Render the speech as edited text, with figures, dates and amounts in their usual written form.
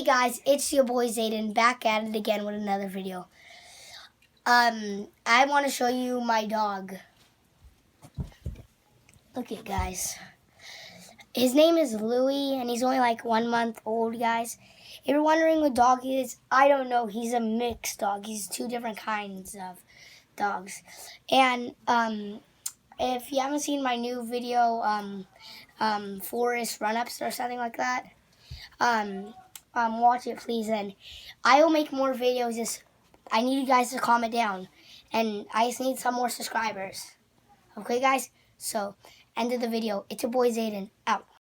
guys, it's your boy Zayden back at it again with another video. I want to show you my dog. Look at guys. His name is Louie and he's only like 1 month old, guys. If you're wondering what dog he is, I don't know. He's a mixed dog. He's two different kinds of dogs. And if you haven't seen my new video, Forest Run-Ups or something like that, watch it please, and I will make more videos. I need you guys to comment down, and I just need some more subscribers. Okay guys, so end of the video. It's your boy Zayden, out.